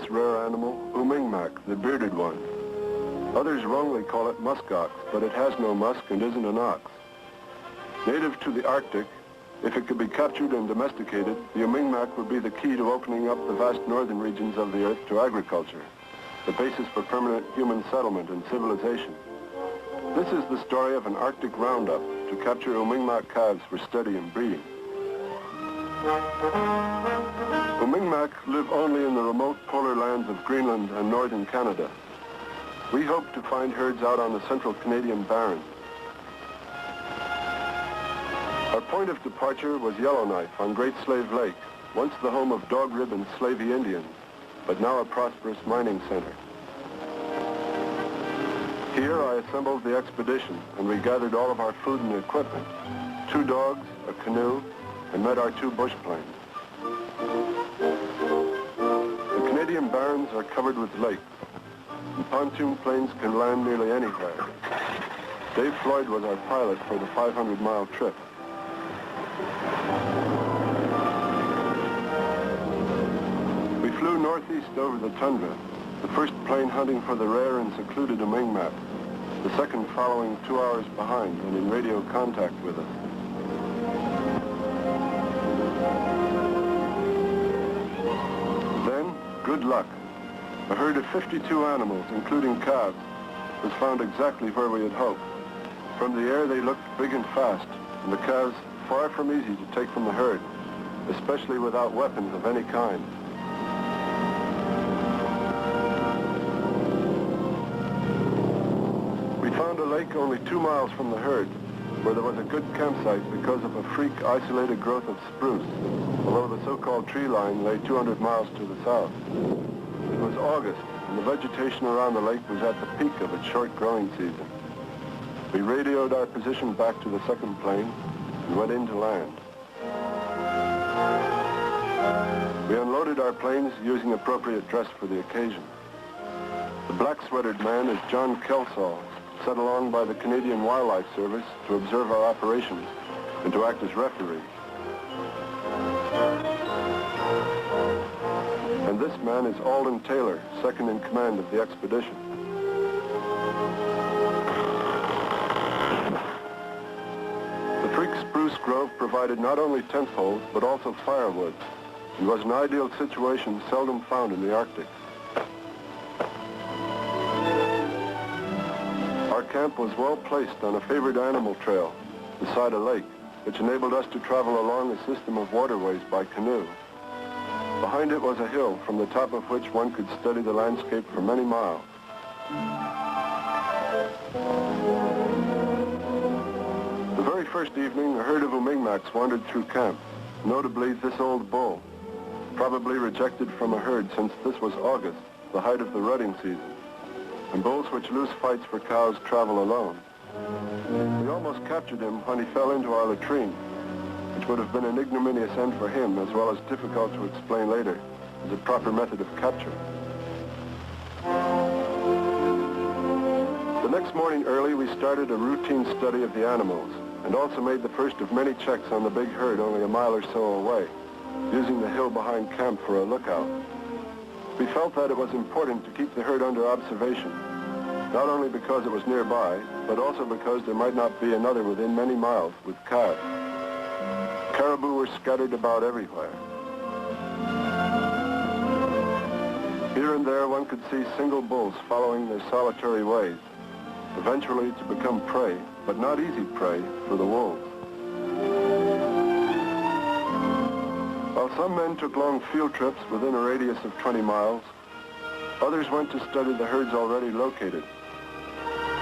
this rare animal Umingmak, the bearded one. Others wrongly call it musk ox, but it has no musk and isn't an ox. Native to the Arctic, if it could be captured and domesticated, the Umingmak would be the key to opening up the vast northern regions of the Earth to agriculture, the basis for permanent human settlement and civilization. This is the story of an Arctic roundup to capture Umingmak calves for study and breeding. Umingmak live only in the remote polar lands of Greenland and northern Canada. We hope to find herds out on the central Canadian Barrens. Our point of departure was Yellowknife on Great Slave Lake, once the home of Dog Rib and Slavey Indians, but now a prosperous mining center. Here I assembled the expedition and we gathered all of our food and equipment, 2 dogs, a canoe, and met our 2 bush planes. The Canadian Barrens are covered with lakes, and pontoon planes can land nearly anywhere. Dave Floyd was our pilot for the 500-mile trip. We flew northeast over the tundra, the first plane hunting for the rare and secluded Umingmak, the second following 2 hours behind and in radio contact with us. Then, good luck. A herd of 52 animals, including calves, was found exactly where we had hoped. From the air they looked big and fast, and the calves far from easy to take from the herd, especially without weapons of any kind. We found a lake only 2 miles from the herd, where there was a good campsite because of a freak isolated growth of spruce, although the so-called tree line lay 200 miles to the south. It was August, and the vegetation around the lake was at the peak of its short growing season. We radioed our position back to the second plane and went in to land. We unloaded our planes using appropriate dress for the occasion. The black-sweatered man is John Kelsall, sent along by the Canadian Wildlife Service to observe our operations and to act as referee. And this man is Alden Taylor, second in command of the expedition. The freak spruce grove provided not only tent poles, but also firewood, and was an ideal situation seldom found in the Arctic. Our camp was well placed on a favored animal trail beside a lake, which enabled us to travel along a system of waterways by canoe. Behind it was a hill from the top of which one could study the landscape for many miles. The very first evening, a herd of Umingmaks wandered through camp, notably this old bull, probably rejected from a herd since this was August, the height of the rutting season, and bulls which lose fights for cows travel alone. We almost captured him when he fell into our latrine, which would have been an ignominious end for him, as well as difficult to explain later as a proper method of capture. The next morning early, we started a routine study of the animals, and also made the first of many checks on the big herd only a mile or so away, using the hill behind camp for a lookout. We felt that it was important to keep the herd under observation, not only because it was nearby, but also because there might not be another within many miles with calves. Caribou were scattered about everywhere. Here and there one could see single bulls following their solitary ways, eventually to become prey, but not easy prey, for the wolves. While some men took long field trips within a radius of 20 miles, others went to study the herds already located.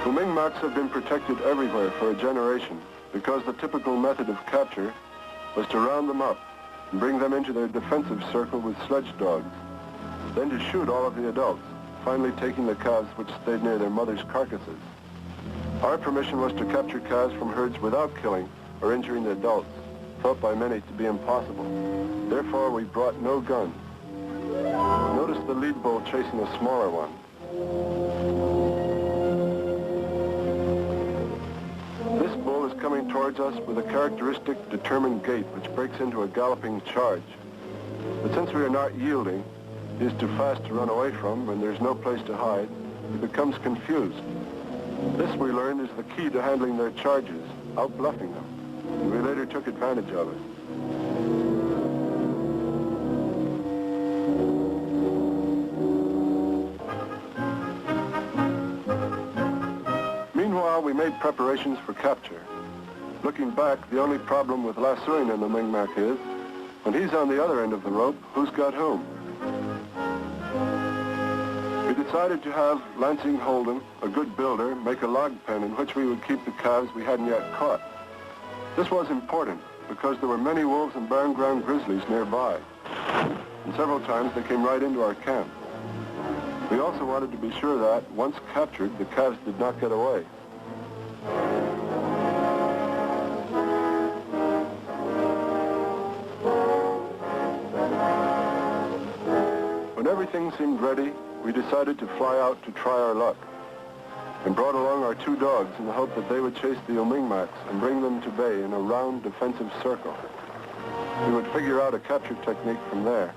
Umingmaks have been protected everywhere for a generation because the typical method of capture was to round them up and bring them into their defensive circle with sledge dogs, then to shoot all of the adults, finally taking the calves which stayed near their mothers' carcasses. Our permission was to capture calves from herds without killing or injuring the adults, thought by many to be impossible. Therefore, we brought no guns. Notice the lead bull chasing a smaller one. This bull is coming towards us with a characteristic determined gait which breaks into a galloping charge. But since we are not yielding, he is too fast to run away from and there's no place to hide, he becomes confused. This, we learned, is the key to handling their charges, out-bluffing them, and we later took advantage of it. Meanwhile, we made preparations for capture. Looking back, the only problem with lassoing in the Mi'kmaq is, when he's on the other end of the rope, who's got whom? We decided to have Lansing Holden, a good builder, make a log pen in which we would keep the calves we hadn't yet caught. This was important because there were many wolves and barren ground grizzlies nearby, and several times they came right into our camp. We also wanted to be sure that, once captured, the calves did not get away. When everything seemed ready, we decided to fly out to try our luck, and brought along our 2 dogs in the hope that they would chase the Mi'kmaqs and bring them to bay in a round defensive circle. We would figure out a capture technique from there.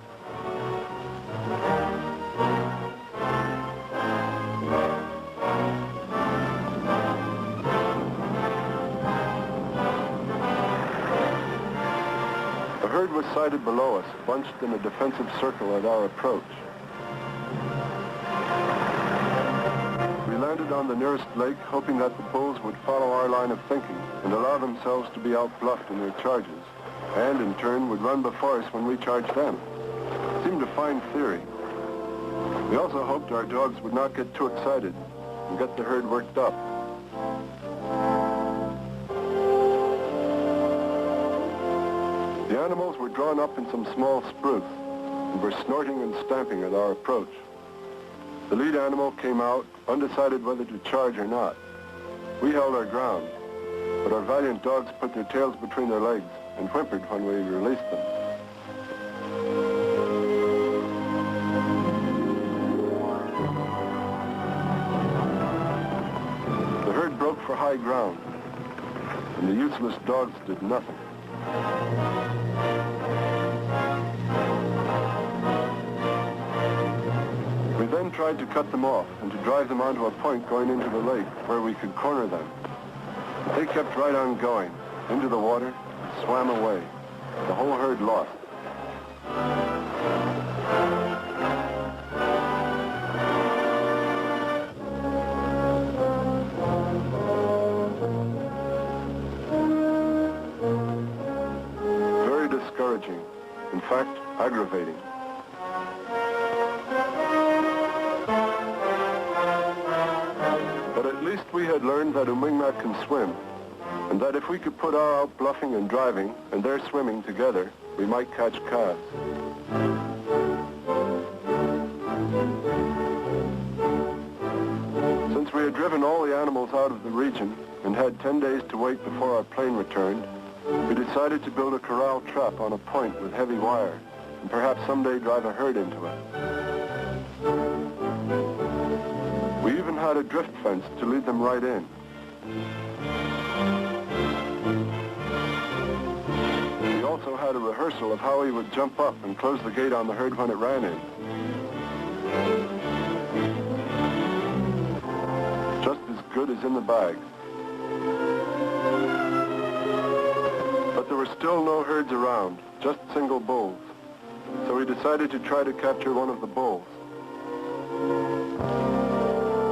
A herd was sighted below us, bunched in a defensive circle at our approach. We landed on the nearest lake, hoping that the bulls would follow our line of thinking and allow themselves to be out-bluffed in their charges, and in turn would run before us when we charged them. It seemed a fine theory. We also hoped our dogs would not get too excited and get the herd worked up. The animals were drawn up in some small spruce and were snorting and stamping at our approach. The lead animal came out, undecided whether to charge or not. We held our ground, but our valiant dogs put their tails between their legs and whimpered when we released them. The herd broke for high ground, and the useless dogs did nothing. We then tried to cut them off and to drive them onto a point going into the lake where we could corner them. But they kept right on going, into the water, swam away. The whole herd lost. Very discouraging. In fact, aggravating. But at least we had learned that a Mi'kmaq can swim, and that if we could put our out-bluffing and driving and their swimming together, we might catch calves. Since we had driven all the animals out of the region and had 10 days to wait before our plane returned, we decided to build a corral trap on a point with heavy wire and perhaps someday drive a herd into it. We even had a drift fence to lead them right in. We also had a rehearsal of how he would jump up and close the gate on the herd when it ran in. Just as good as in the bag. But there were still no herds around, just single bulls. So we decided to try to capture one of the bulls.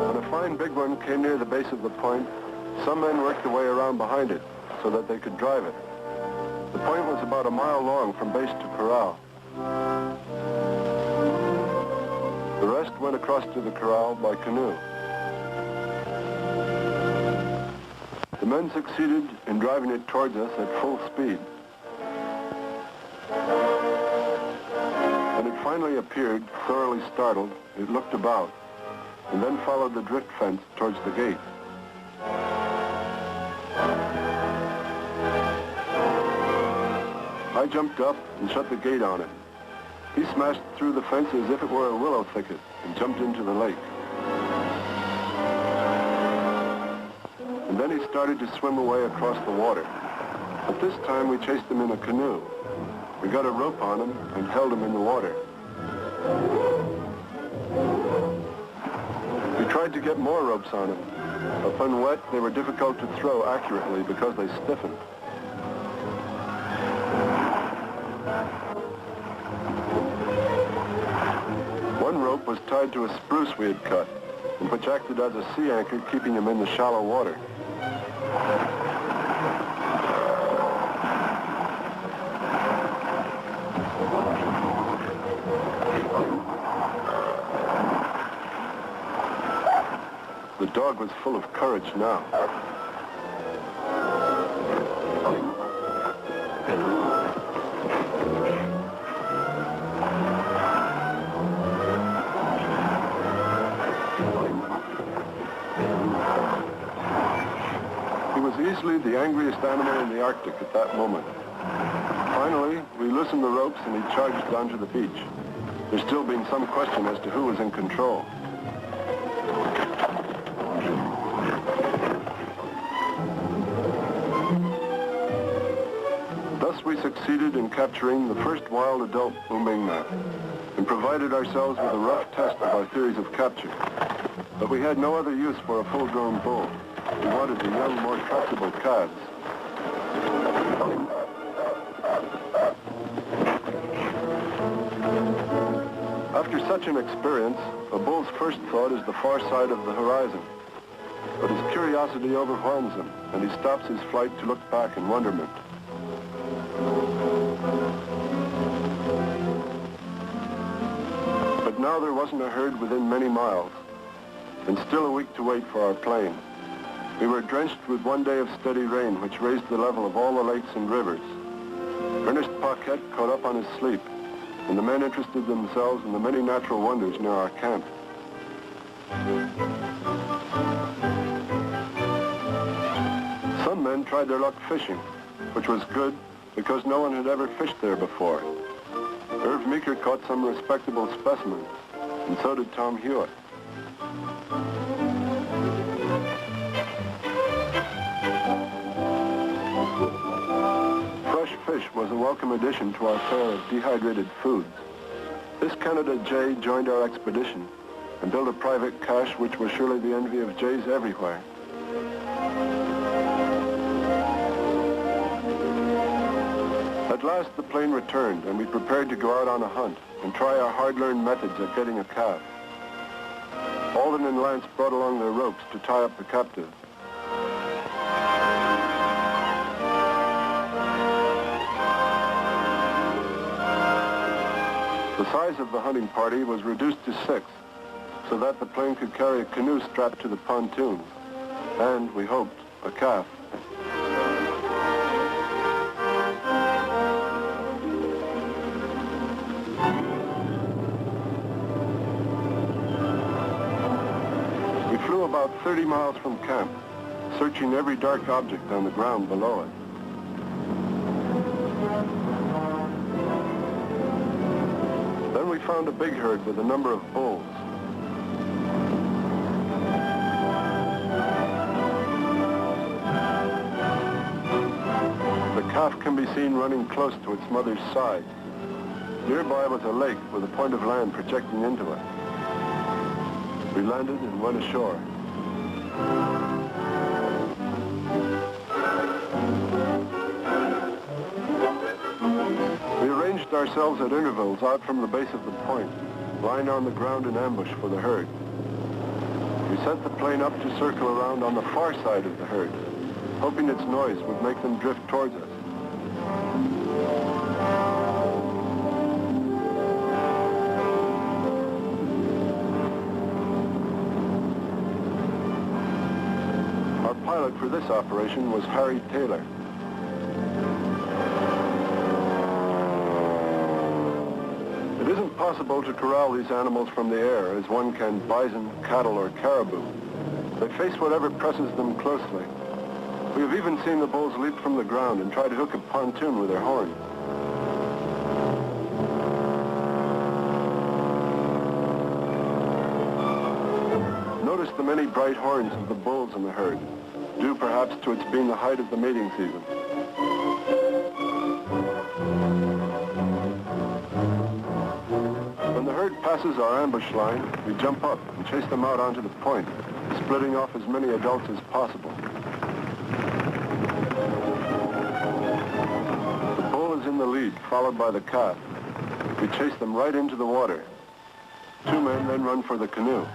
When a fine big one came near the base of the point, some men worked their way around behind it so that they could drive it. The point was about a mile long from base to corral. The rest went across to the corral by canoe. The men succeeded in driving it towards us at full speed. When it finally appeared, thoroughly startled, it looked about, and then followed the drift fence towards the gate. I jumped up and shut the gate on it. He smashed through the fence as if it were a willow thicket and jumped into the lake. And then he started to swim away across the water. But this time we chased him in a canoe. We got a rope on him and held him in the water. had to get more ropes on them, but when wet, they were difficult to throw accurately because they stiffened. One rope was tied to a spruce we had cut, and which acted as a sea anchor, keeping him in the shallow water. The dog was full of courage now. He was easily the angriest animal in the Arctic at that moment. Finally, we loosened the ropes and he charged onto the beach. There's still been some question as to who was in control. Thus we succeeded in capturing the first wild adult Umingmak and provided ourselves with a rough test of our theories of capture. But we had no other use for a full-grown bull. We wanted the young, more tractable calves. After such an experience, a bull's first thought is the far side of the horizon. But his curiosity overwhelms him, and he stops his flight to look back in wonderment. But now there wasn't a herd within many miles, and still a week to wait for our plane. We were drenched with one day of steady rain, which raised the level of all the lakes and rivers. Ernest Paquette caught up on his sleep, and the men interested themselves in the many natural wonders near our camp. Some men tried their luck fishing, which was good because no one had ever fished there before. Irv Meeker caught some respectable specimens, and so did Tom Hewitt. Fresh fish was a welcome addition to our fare of dehydrated foods. This Canada jay joined our expedition and built a private cache which was surely the envy of jays everywhere. At last the plane returned, and we prepared to go out on a hunt and try our hard-learned methods at getting a calf. Alden and Lance brought along their ropes to tie up the captive. The size of the hunting party was reduced to 6, so that the plane could carry a canoe strapped to the pontoons, and, we hoped, a calf. We flew about 30 miles from camp, searching every dark object on the ground below it. Then we found a big herd with a number of bulls. The calf can be seen running close to its mother's side. Nearby was a lake with a point of land projecting into it. We landed and went ashore. We arranged ourselves at intervals out from the base of the point, lying on the ground in ambush for the herd. We sent the plane up to circle around on the far side of the herd, hoping its noise would make them drift towards us. Our pilot for this operation was Harry Taylor. It isn't possible to corral these animals from the air as one can bison, cattle, or caribou. They face whatever presses them closely. We have even seen the bulls leap from the ground and try to hook a pontoon with their horns. Notice the many bright horns of the bulls in the herd, due perhaps to its being the height of the mating season. When the herd passes our ambush line, we jump up and chase them out onto the point. splitting off as many adults as possible. The bull is in the lead, followed by the calf. We chase them right into the water. Two men then run for the canoe.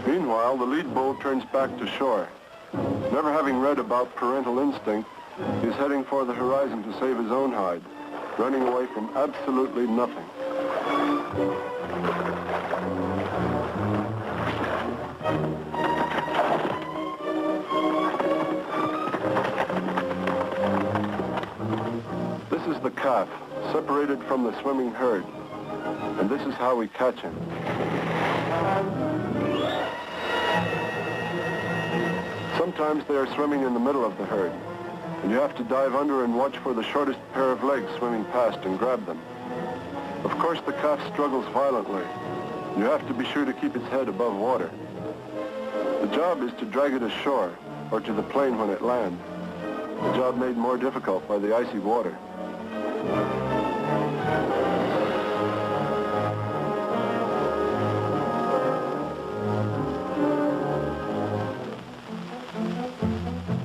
Meanwhile, the lead bull turns back to shore. Never having read about parental instinct, he's heading for the horizon to save his own hide, running away from absolutely nothing. This is the calf, separated from the swimming herd, and this is how we catch him. Sometimes they are swimming in the middle of the herd, and you have to dive under and watch for the shortest pair of legs swimming past and grab them. Of course, the calf struggles violently. You have to be sure to keep its head above water. The job is to drag it ashore, or to the plain when it lands, a job made more difficult by the icy water.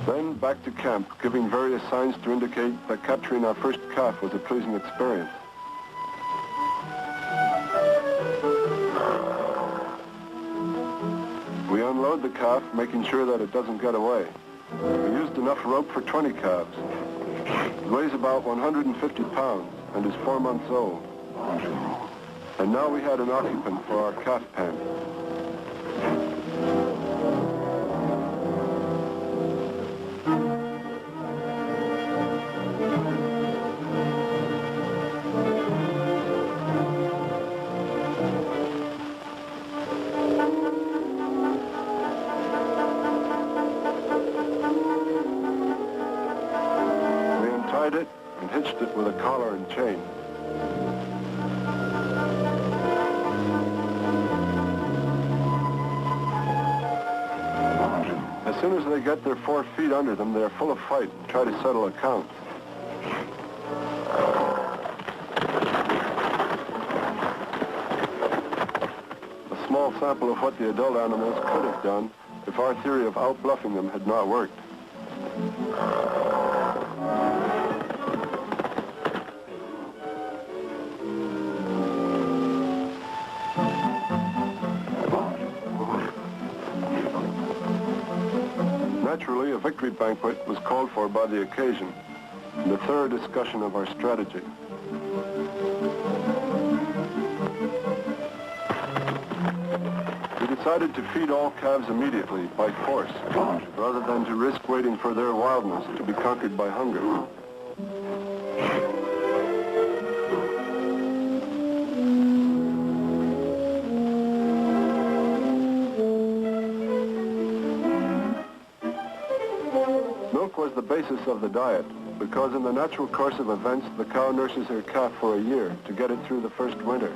Then back to camp, giving various signs to indicate that capturing our first calf was a pleasing experience. We unload the calf, making sure that it doesn't get away. We used enough rope for 20 calves. It weighs about 150 pounds and is 4 months old. And now we had an occupant for our calf pen. It and hitched it with a collar and chain. As soon as they get their 4 feet under them, they are full of fight and try to settle accounts. A small sample of what the adult animals could have done if our theory of out-bluffing them had not worked. Naturally, a victory banquet was called for by the occasion, and a thorough discussion of our strategy. We decided to feed all calves immediately, by force, rather than to risk waiting for their wildness to be conquered by hunger. Milk was the basis of the diet, because in the natural course of events, the cow nurses her calf for a year to get it through the first winter.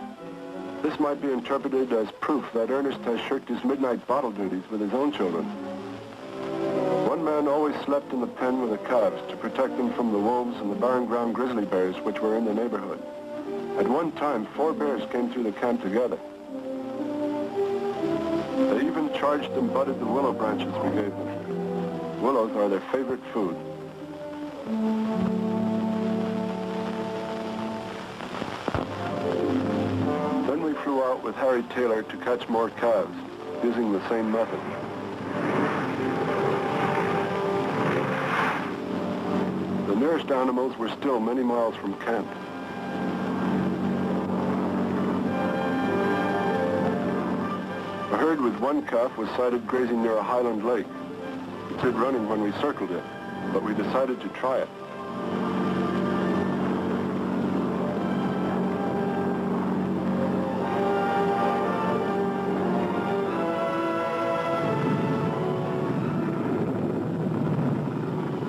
This might be interpreted as proof that Ernest has shirked his midnight bottle duties with his own children. One man always slept in the pen with the calves to protect them from the wolves and the barren ground grizzly bears which were in the neighborhood. At one time, 4 bears came through the camp together. They even charged and butted the willow branches we gave them. Willows are their favorite food. Then we flew out with Harry Taylor to catch more calves, using the same method. The nearest animals were still many miles from camp. A herd with 1 calf was sighted grazing near a highland lake. It did running when we circled it, but we decided to try it.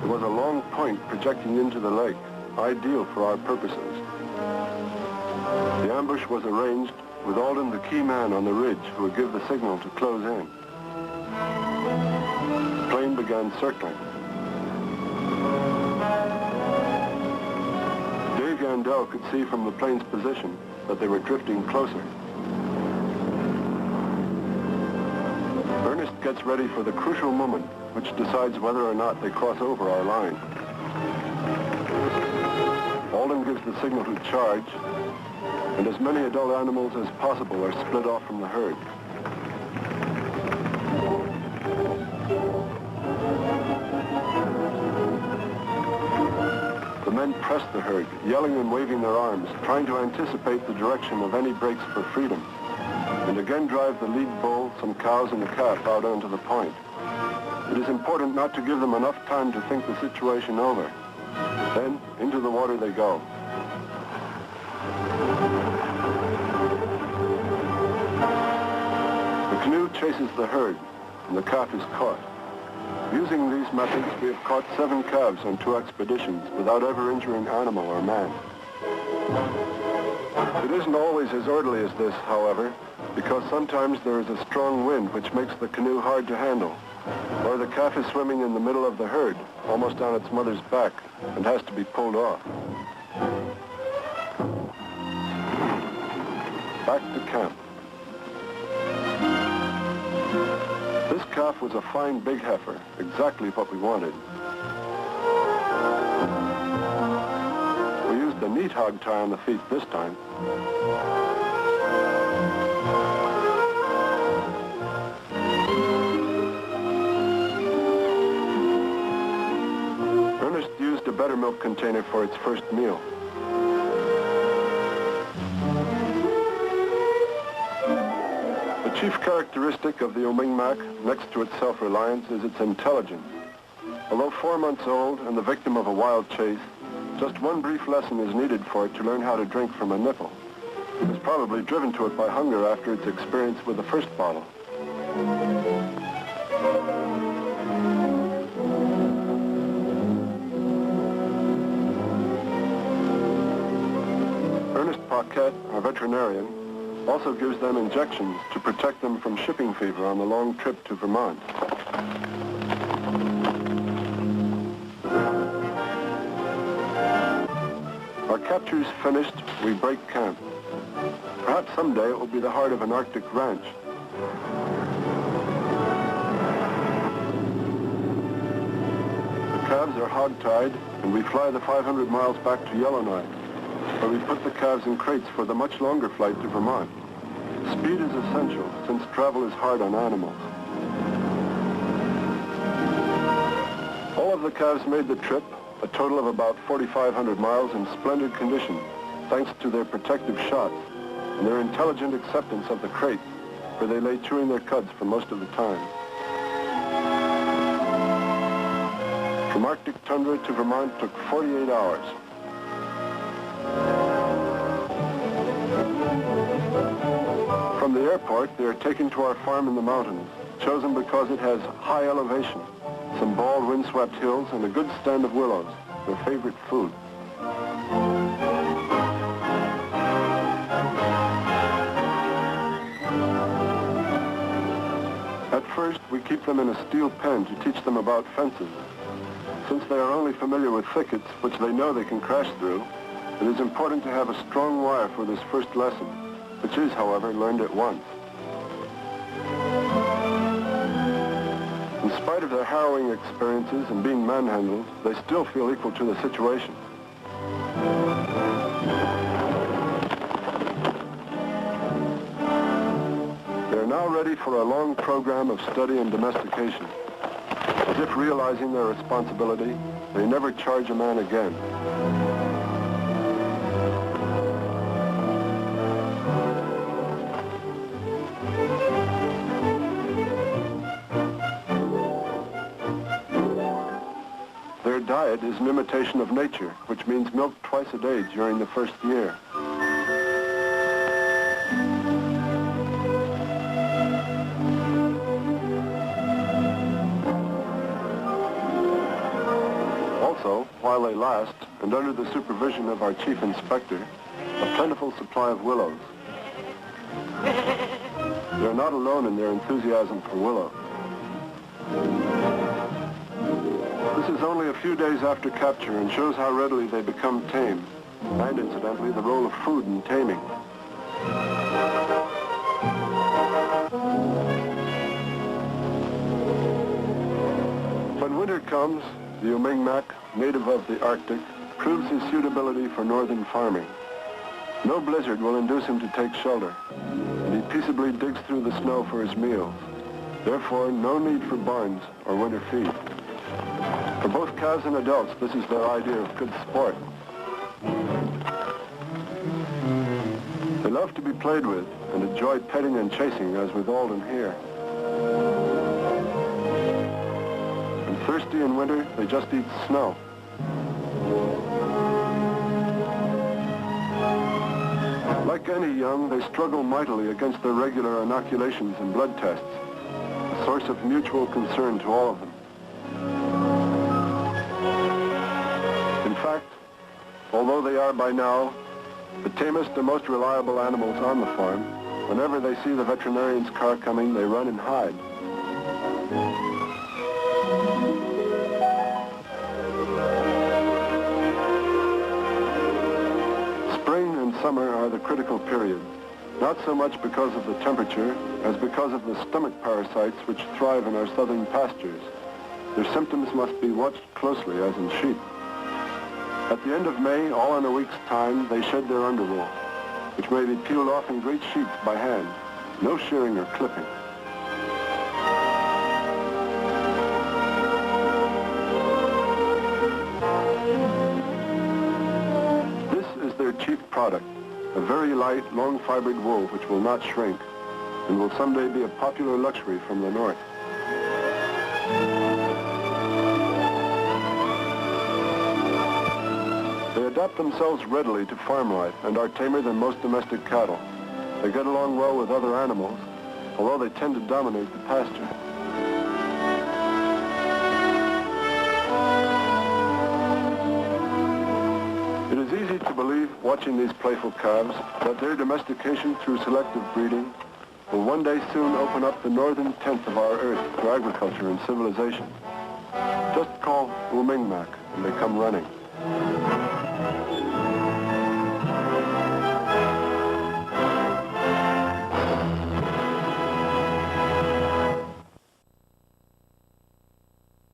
There was a long point projecting into the lake, ideal for our purposes. The ambush was arranged with Alden, the key man on the ridge, who would give the signal to close in. The plane began circling. Dave Mandel could see from the plane's position that they were drifting closer. Ernest gets ready for the crucial moment which decides whether or not they cross over our line. Alden gives the signal to charge, and as many adult animals as possible are split off from the herd. The men press the herd, yelling and waving their arms, trying to anticipate the direction of any breaks for freedom, and again drive the lead bull, some cows, and the calf out onto the point. It is important not to give them enough time to think the situation over. Then, into the water they go. The canoe chases the herd, and the calf is caught. Using these methods, we have caught 7 calves on 2 expeditions without ever injuring animal or man. It isn't always as orderly as this, however, because sometimes there is a strong wind which makes the canoe hard to handle, or the calf is swimming in the middle of the herd, almost on its mother's back, and has to be pulled off. Back to camp. This calf was a fine big heifer, exactly what we wanted. We used the neat hog tie on the feet this time. Ernest used a buttermilk container for its first meal. The chief characteristic of the Omingmak, next to its self-reliance, is its intelligence. Although 4 months old and the victim of a wild chase, just one brief lesson is needed for it to learn how to drink from a nipple. It was probably driven to it by hunger after its experience with the first bottle. Ernest Paquette, our veterinarian, also gives them injections to protect them from shipping fever on the long trip to Vermont. Our captures finished, we break camp. Perhaps someday it will be the heart of an Arctic ranch. The calves are hog-tied, and we fly the 500 miles back to Yellowknife, where we put the calves in crates for the much longer flight to Vermont. Speed is essential, since travel is hard on animals. All of the calves made the trip, a total of about 4,500 miles in splendid condition, thanks to their protective shots and their intelligent acceptance of the crate, where they lay chewing their cuds for most of the time. From Arctic tundra to Vermont took 48 hours. From the airport, they are taken to our farm in the mountains, chosen because it has high elevation, some bald windswept hills, and a good stand of willows, their favorite food. At first, we keep them in a steel pen to teach them about fences. Since they are only familiar with thickets, which they know they can crash through, it is important to have a strong wire for this first lesson, which is, however, learned at once. In spite of their harrowing experiences and being manhandled, they still feel equal to the situation. They are now ready for a long program of study and domestication. As if realizing their responsibility, they never charge a man again. Their diet is an imitation of nature, which means milk twice a day during the first year. Also, while they last, and under the supervision of our chief inspector, a plentiful supply of willows. They are not alone in their enthusiasm for willow. This is only a few days after capture and shows how readily they become tame, and incidentally the role of food in taming. When winter comes, the Umingmak, native of the Arctic, proves his suitability for northern farming. No blizzard will induce him to take shelter, and he peaceably digs through the snow for his meals. Therefore, no need for barns or winter feed. For both calves and adults, this is their idea of good sport. They love to be played with and enjoy petting and chasing, as with Alden here. When thirsty in winter, they just eat snow. Like any young, they struggle mightily against their regular inoculations and blood tests, a source of mutual concern to all of them. In fact, although they are by now the tamest and most reliable animals on the farm, whenever they see the veterinarian's car coming, they run and hide. Spring and summer are the critical period, not so much because of the temperature as because of the stomach parasites which thrive in our southern pastures. Their symptoms must be watched closely, as in sheep. At the end of May, all in a week's time, they shed their underwool, which may be peeled off in great sheets by hand. No shearing or clipping. This is their chief product, a very light, long-fibered wool which will not shrink and will someday be a popular luxury from the north. They adapt themselves readily to farm life and are tamer than most domestic cattle. They get along well with other animals, although they tend to dominate the pasture. It is easy to believe, watching these playful calves, that their domestication through selective breeding will one day soon open up the northern tenth of our earth to agriculture and civilization. Just call Umingmak and they come running.